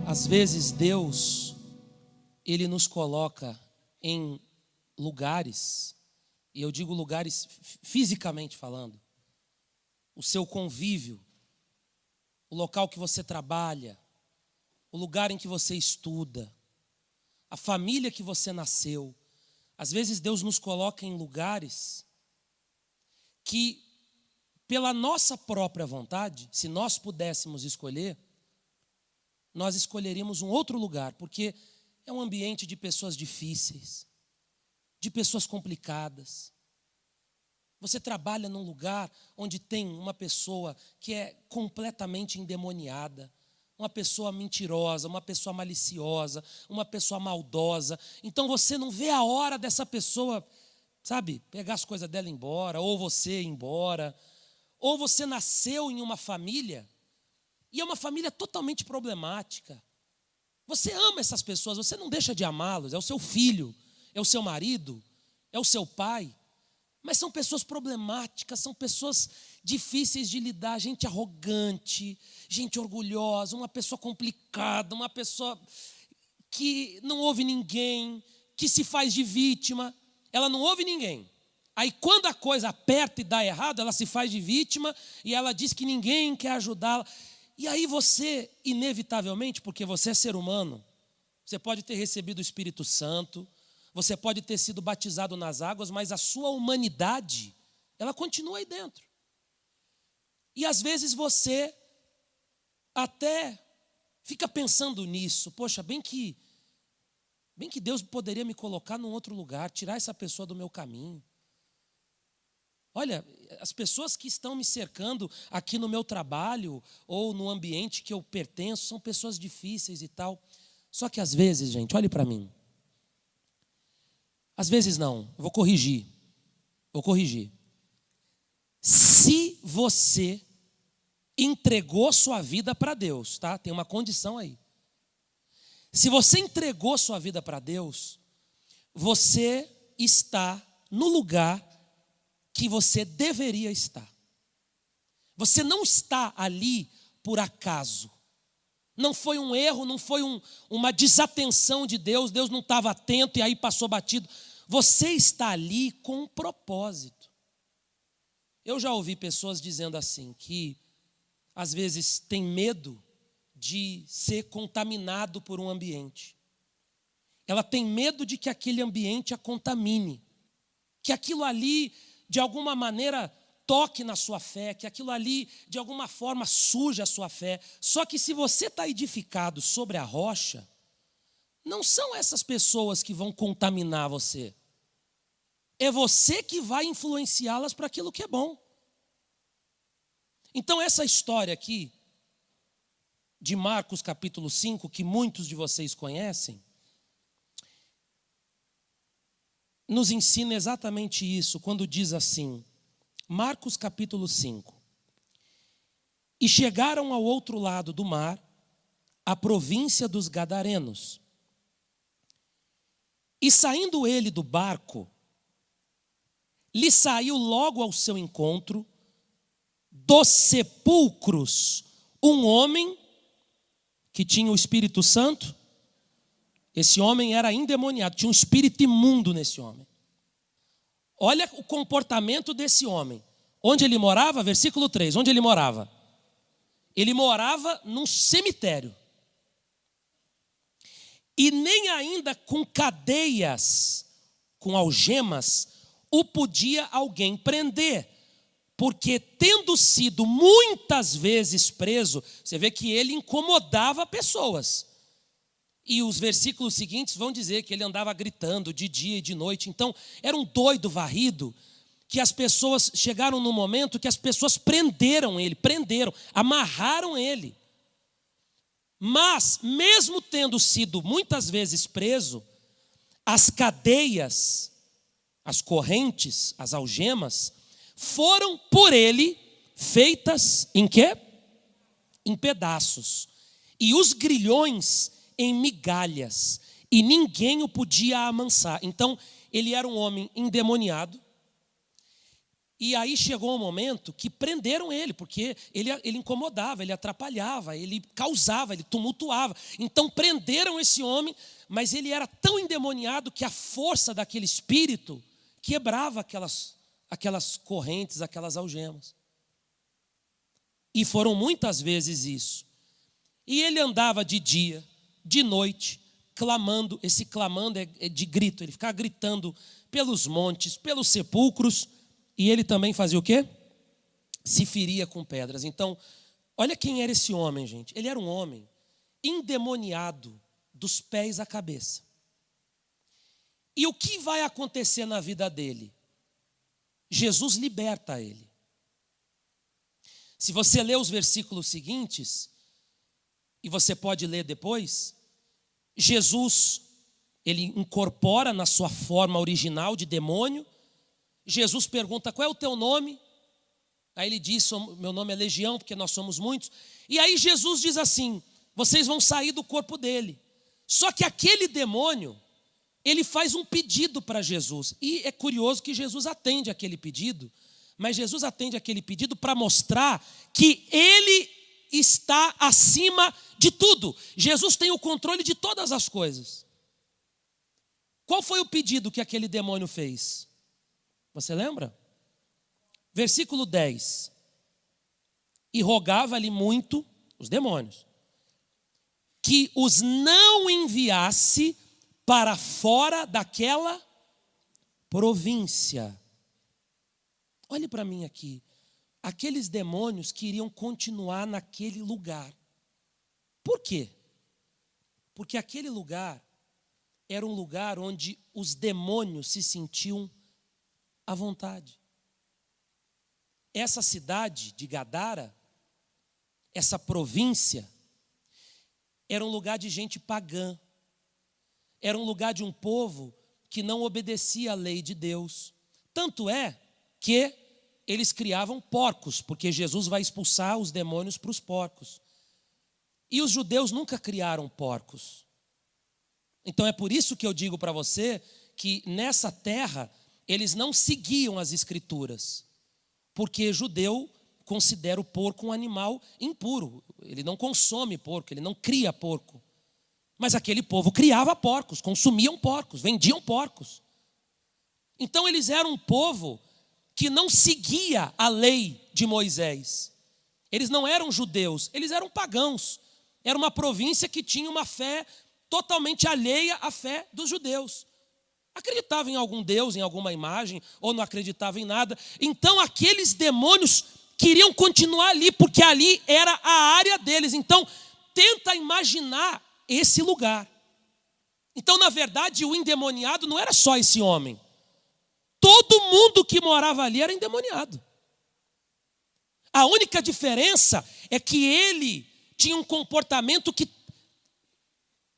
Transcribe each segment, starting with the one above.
Às vezes Deus, Ele nos coloca em lugares, e eu digo lugares fisicamente falando, o seu convívio, o local que você trabalha, o lugar em que você estuda, a família que você nasceu. Às vezes Deus nos coloca em lugares que, pela nossa própria vontade, se nós pudéssemos escolher, nós escolheríamos um outro lugar, porque é um ambiente de pessoas difíceis, de pessoas complicadas. Você trabalha num lugar onde tem uma pessoa que é completamente endemoniada, uma pessoa mentirosa, uma pessoa maliciosa, uma pessoa maldosa. Então você não vê a hora dessa pessoa, sabe, pegar as coisas dela e ir embora, ou você ir embora. Ou você nasceu em uma família, e é uma família totalmente problemática. Você ama essas pessoas, você não deixa de amá-los, é o seu filho, é o seu marido, é o seu pai. Mas são pessoas problemáticas, são pessoas difíceis de lidar, gente arrogante, gente orgulhosa, uma pessoa complicada, uma pessoa que não ouve ninguém, que se faz de vítima. Ela não ouve ninguém. Aí quando a coisa aperta e dá errado, ela se faz de vítima e ela diz que ninguém quer ajudá-la. E aí você, inevitavelmente, porque você é ser humano, você pode ter recebido o Espírito Santo, você pode ter sido batizado nas águas, mas a sua humanidade, ela continua aí dentro. E às vezes você até fica pensando nisso. Poxa, bem que Deus poderia me colocar num outro lugar, tirar essa pessoa do meu caminho. Olha, as pessoas que estão me cercando aqui no meu trabalho ou no ambiente que eu pertenço são pessoas difíceis e tal. Só que às vezes, gente, olhe para mim. Às vezes não, vou corrigir. Se você entregou sua vida para Deus, tá? Tem uma condição aí. Se você entregou sua vida para Deus, você está no lugar que você deveria estar. Você não está ali por acaso. Não foi um erro, não foi uma desatenção de Deus, Deus não estava atento e aí passou batido. Você está ali com um propósito. Eu já ouvi pessoas dizendo assim, que às vezes tem medo de ser contaminado por um ambiente. Ela tem medo de que aquele ambiente a contamine, que aquilo ali, de alguma maneira, toque na sua fé, que aquilo ali, de alguma forma, suja a sua fé. Só que se você está edificado sobre a rocha, não são essas pessoas que vão contaminar você. É você que vai influenciá-las para aquilo que é bom. Então essa história aqui, de Marcos capítulo 5, que muitos de vocês conhecem, nos ensina exatamente isso, quando diz assim, Marcos capítulo 5. E chegaram ao outro lado do mar, a província dos Gadarenos. E saindo ele do barco, lhe saiu logo ao seu encontro, dos sepulcros, um homem que tinha o Espírito Santo. Esse homem era endemoniado, tinha um espírito imundo nesse homem. Olha o comportamento desse homem. Onde ele morava? Versículo 3. Onde ele morava? Ele morava num cemitério. E nem ainda com cadeias, com algemas, o podia alguém prender. Porque tendo sido muitas vezes preso, você vê que ele incomodava pessoas. E os versículos seguintes vão dizer que ele andava gritando de dia e de noite. Então, era um doido varrido, que as pessoas chegaram num momento que as pessoas prenderam, amarraram ele. Mas, mesmo tendo sido muitas vezes preso, as cadeias, as correntes, as algemas, foram por ele feitas em quê? Em pedaços. E os grilhões em migalhas, e ninguém o podia amansar. Então, ele era um homem endemoniado, E aí chegou um momento que prenderam ele, porque ele incomodava, ele atrapalhava, ele causava, ele tumultuava. Então prenderam esse homem, mas ele era tão endemoniado que a força daquele espírito quebrava aquelas correntes, aquelas algemas. E foram muitas vezes isso. E ele andava de dia, de noite, clamando. Esse clamando é de grito, ele ficava gritando pelos montes, pelos sepulcros. E ele também fazia o quê? Se feria com pedras. Então, olha quem era esse homem, gente. Ele era um homem endemoniado dos pés à cabeça. E o que vai acontecer na vida dele? Jesus liberta ele. Se você ler os versículos seguintes, e você pode ler depois, Jesus, ele incorpora na sua forma original de demônio. Jesus pergunta, qual é o teu nome? Aí ele diz, meu nome é Legião, porque nós somos muitos. E aí Jesus diz assim, vocês vão sair do corpo dele. Só que aquele demônio, ele faz um pedido para Jesus. E é curioso que Jesus atende aquele pedido, mas Jesus atende aquele pedido para mostrar que ele está acima de tudo. Jesus tem o controle de todas as coisas. Qual foi o pedido que aquele demônio fez? Você lembra? Versículo 10. E rogava-lhe muito, os demônios, que os não enviasse para fora daquela província. Olhe para mim aqui. Aqueles demônios queriam continuar naquele lugar. Por quê? Porque aquele lugar era um lugar onde os demônios se sentiam à vontade. Essa cidade de Gadara, essa província, era um lugar de gente pagã. Era um lugar de um povo que não obedecia à lei de Deus. Tanto é que eles criavam porcos, porque Jesus vai expulsar os demônios para os porcos. E os judeus nunca criaram porcos. Então é por isso que eu digo para você que nessa terra eles não seguiam as escrituras, porque judeu considera o porco um animal impuro. Ele não consome porco, ele não cria porco. Mas aquele povo criava porcos, consumiam porcos, vendiam porcos. Então eles eram um povo que não seguia a lei de Moisés. Eles não eram judeus, eles eram pagãos. Era uma província que tinha uma fé totalmente alheia à fé dos judeus. Acreditava em algum Deus, em alguma imagem, ou não acreditava em nada. Então aqueles demônios queriam continuar ali, porque ali era a área deles. Então tenta imaginar esse lugar. Então na verdade o endemoniado não era só esse homem. Todo mundo que morava ali era endemoniado. A única diferença é que ele tinha um comportamento que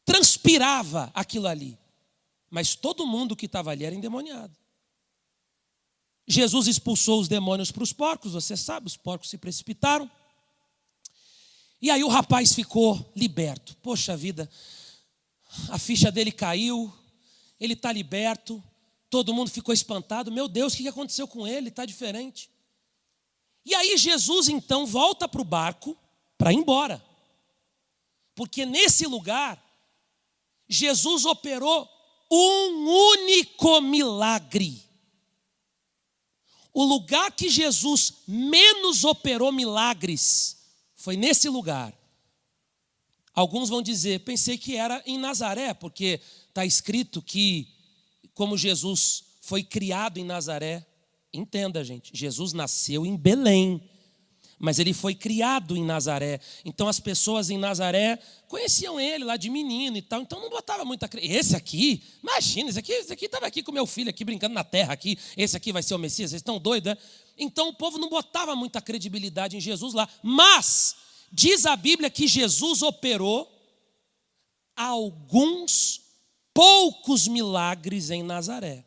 transpirava aquilo ali. Mas todo mundo que estava ali era endemoniado. Jesus expulsou os demônios para os porcos, você sabe, os porcos se precipitaram. E aí o rapaz ficou liberto. Poxa vida, a ficha dele caiu, ele está liberto. Todo mundo ficou espantado. Meu Deus, o que aconteceu com ele? Está diferente. E aí Jesus então volta para o barco para ir embora. Porque nesse lugar, Jesus operou um único milagre. O lugar que Jesus menos operou milagres foi nesse lugar. Alguns vão dizer, pensei que era em Nazaré, porque está escrito que como Jesus foi criado em Nazaré, entenda gente, Jesus nasceu em Belém, mas ele foi criado em Nazaré. Então as pessoas em Nazaré conheciam ele lá de menino e tal, então não botava muita crença. Esse aqui, imagina, esse aqui estava aqui com meu filho aqui brincando na terra aqui, esse aqui vai ser o Messias, vocês estão doidos, né? Então o povo não botava muita credibilidade em Jesus lá, mas diz a Bíblia que Jesus operou alguns poucos milagres em Nazaré.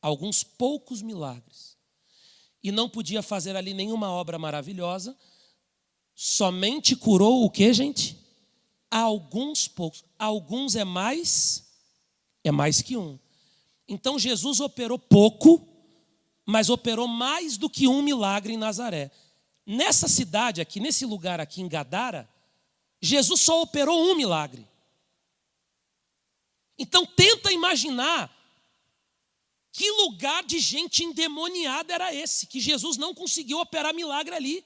Alguns poucos milagres. E não podia fazer ali nenhuma obra maravilhosa. Somente curou o que, gente? Alguns poucos. Alguns é mais que um. Então Jesus operou pouco, mas operou mais do que um milagre em Nazaré. Nessa cidade aqui, nesse lugar aqui em Gadara, Jesus só operou um milagre. Então tenta imaginar que lugar de gente endemoniada era esse, que Jesus não conseguiu operar milagre ali,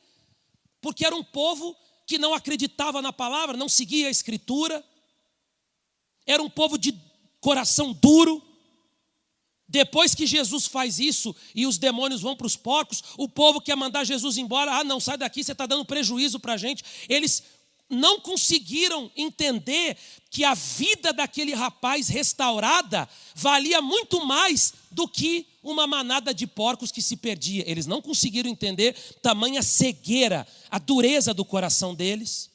porque era um povo que não acreditava na palavra, não seguia a Escritura, era um povo de coração duro. Depois que Jesus faz isso e os demônios vão para os porcos, o povo quer mandar Jesus embora. Ah, não, sai daqui, você está dando prejuízo para a gente. Eles não conseguiram entender que a vida daquele rapaz restaurada valia muito mais do que uma manada de porcos que se perdia. Eles não conseguiram entender tamanha cegueira, a dureza do coração deles.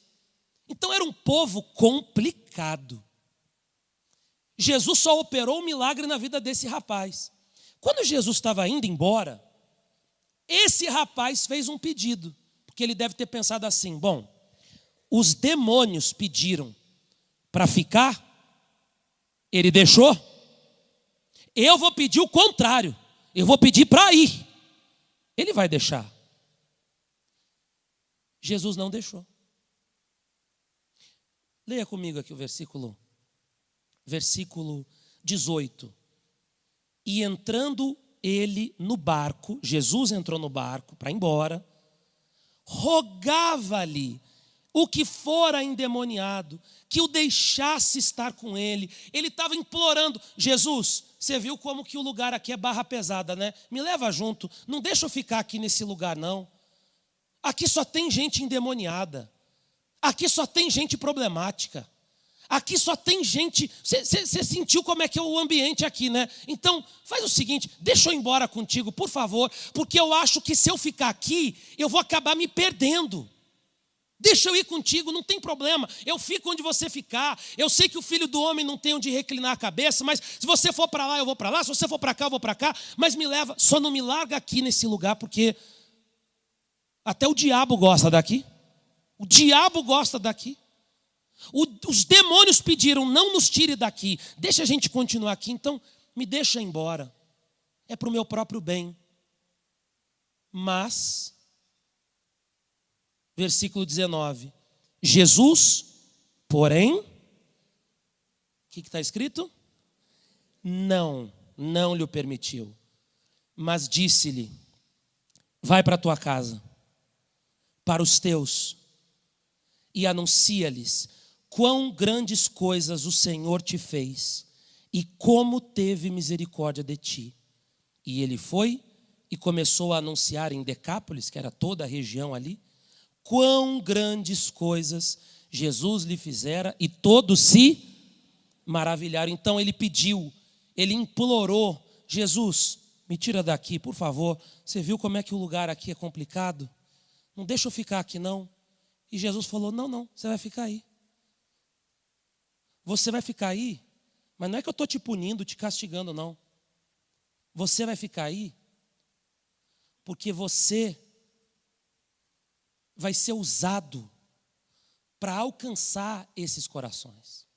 Então era um povo complicado. Jesus só operou um milagre na vida desse rapaz. Quando Jesus estava indo embora, esse rapaz fez um pedido, porque ele deve ter pensado assim: bom, os demônios pediram para ficar, ele deixou, eu vou pedir o contrário, eu vou pedir para ir, ele vai deixar. Jesus não deixou. Leia comigo aqui o versículo 18. E entrando ele no barco, Jesus entrou no barco para ir embora, rogava-lhe o que fora endemoniado, que o deixasse estar com ele. Ele estava implorando: Jesus, você viu como que o lugar aqui é barra pesada, né? Me leva junto, não deixa eu ficar aqui nesse lugar não. Aqui só tem gente endemoniada, aqui só tem gente problemática, aqui só tem gente. Você sentiu como é que é o ambiente aqui, né? Então faz o seguinte, deixa eu ir embora contigo, por favor, porque eu acho que se eu ficar aqui, eu vou acabar me perdendo. Deixa eu ir contigo, não tem problema, eu fico onde você ficar. Eu sei que o Filho do Homem não tem onde reclinar a cabeça, mas se você for para lá, eu vou para lá, se você for para cá, eu vou para cá, mas me leva, só não me larga aqui nesse lugar, porque até o diabo gosta daqui. O diabo gosta daqui. Os demônios pediram: não nos tire daqui, deixa a gente continuar aqui, então me deixa ir embora, é para o meu próprio bem. Mas versículo 19, Jesus, porém, o que está escrito? Não lhe permitiu, mas disse-lhe: vai para a tua casa, para os teus, e anuncia-lhes quão grandes coisas o Senhor te fez e como teve misericórdia de ti. E ele foi e começou a anunciar em Decápolis, que era toda a região ali, quão grandes coisas Jesus lhe fizera, e todos se maravilharam. Então ele pediu, ele implorou: Jesus, me tira daqui, por favor. Você viu como é que o lugar aqui é complicado? Não deixa eu ficar aqui não. E Jesus falou: não, você vai ficar aí. Você vai ficar aí, mas não é que eu estou te punindo, te castigando, não. Você vai ficar aí porque você vai ser usado para alcançar esses corações.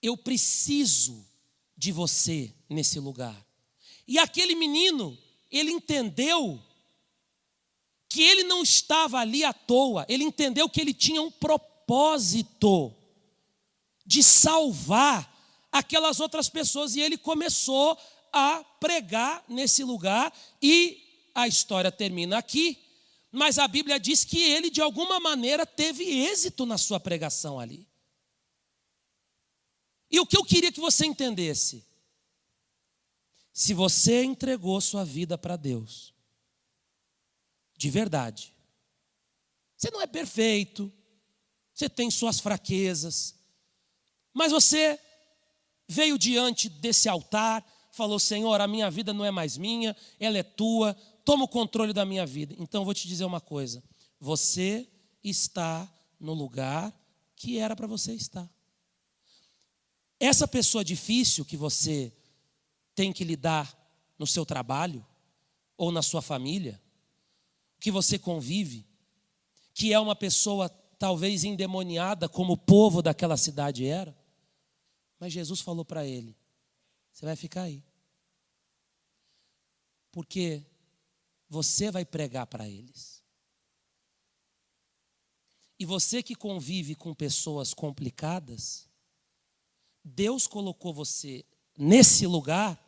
Eu preciso de você nesse lugar. E aquele menino, ele entendeu que ele não estava ali à toa. Ele entendeu que ele tinha um propósito de salvar aquelas outras pessoas. E ele começou a pregar nesse lugar. E a história termina aqui. Mas a Bíblia diz que ele, de alguma maneira, teve êxito na sua pregação ali. E o que eu queria que você entendesse: se você entregou sua vida para Deus, de verdade, você não é perfeito, você tem suas fraquezas, mas você veio diante desse altar, falou: Senhor, a minha vida não é mais minha, ela é tua, toma o controle da minha vida. Então eu vou te dizer uma coisa: você está no lugar que era para você estar. Essa pessoa difícil que você tem que lidar no seu trabalho ou na sua família, que você convive, que é uma pessoa talvez endemoniada como o povo daquela cidade era, mas Jesus falou para ele: você vai ficar aí. Porque você vai pregar para eles. E você que convive com pessoas complicadas, Deus colocou você nesse lugar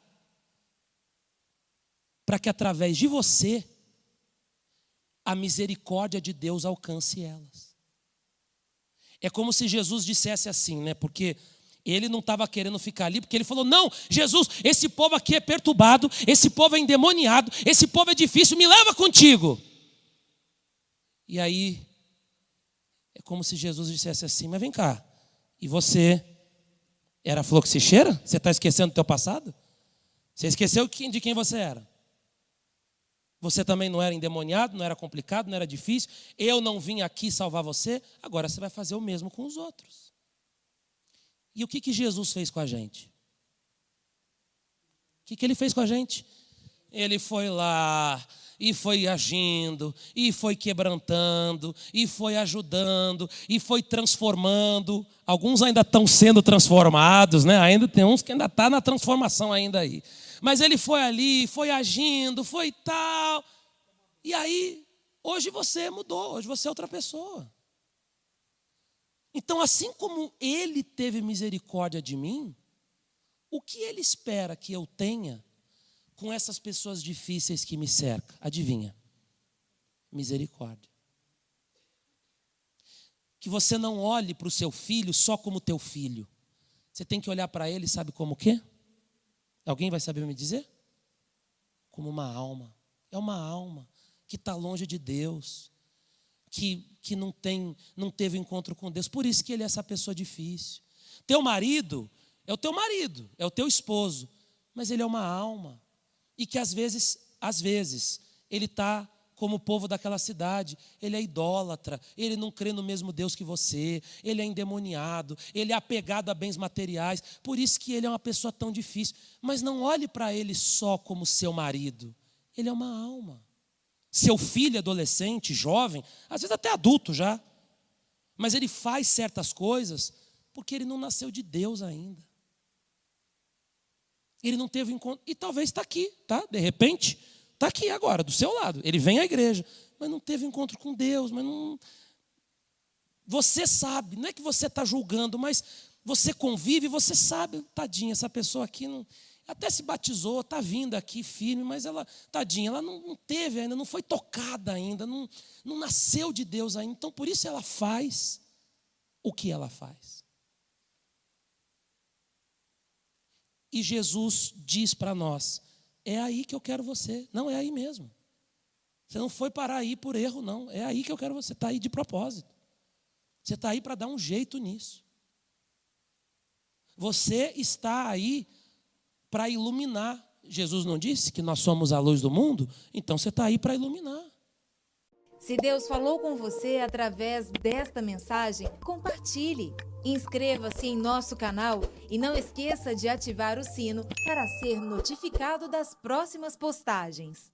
para que através de você a misericórdia de Deus alcance elas. É como se Jesus dissesse assim, né? Porque ele não estava querendo ficar ali, porque ele falou, não, Jesus, esse povo aqui é perturbado, esse povo é endemoniado, esse povo é difícil, me leva contigo. E aí, é como se Jesus dissesse assim, mas vem cá, e você era fluxicheira? Você está esquecendo do teu passado? Você esqueceu de quem você era? Você também não era endemoniado, não era complicado, não era difícil. Eu não vim aqui salvar você, agora você vai fazer o mesmo com os outros. E o que Jesus fez com a gente? O que ele fez com a gente? Ele foi lá e foi agindo, e foi quebrantando, e foi ajudando, e foi transformando. Alguns ainda estão sendo transformados, né? Ainda tem uns que ainda estão na transformação ainda aí. Mas ele foi ali, foi agindo, foi tal. E aí, hoje você mudou, hoje você é outra pessoa. Então, assim como ele teve misericórdia de mim, o que ele espera que eu tenha com essas pessoas difíceis que me cercam? Adivinha? Misericórdia. Que você não olhe para o seu filho só como teu filho. Você tem que olhar para ele, sabe como o quê? Alguém vai saber me dizer? Como uma alma. É uma alma que está longe de Deus, que não teve encontro com Deus. Por isso que ele é essa pessoa difícil. Teu marido é o teu marido, é o teu esposo, mas ele é uma alma. E que às vezes, ele está como o povo daquela cidade, ele é idólatra, ele não crê no mesmo Deus que você, ele é endemoniado, ele é apegado a bens materiais, por isso que ele é uma pessoa tão difícil. Mas não olhe para ele só como seu marido, ele é uma alma. Seu filho adolescente, jovem, às vezes até adulto já, mas ele faz certas coisas porque ele não nasceu de Deus ainda. Ele não teve encontro, e talvez está aqui, tá? De repente, está aqui agora, do seu lado. Ele vem à igreja, mas não teve encontro com Deus, mas não. Você sabe, não é que você está julgando, mas você convive, você sabe, tadinha, essa pessoa aqui não, até se batizou, está vindo aqui firme, mas ela, tadinha, ela não teve ainda, não foi tocada ainda, não nasceu de Deus ainda. Então, por isso ela faz o que ela faz. E Jesus diz para nós, é aí que eu quero você. Não, é aí mesmo. Você não foi parar aí por erro, não. É aí que eu quero você. Você está aí de propósito. Você está aí para dar um jeito nisso. Você está aí para iluminar. Jesus não disse que nós somos a luz do mundo? Então você está aí para iluminar. Se Deus falou com você através desta mensagem, compartilhe. Inscreva-se em nosso canal e não esqueça de ativar o sino para ser notificado das próximas postagens.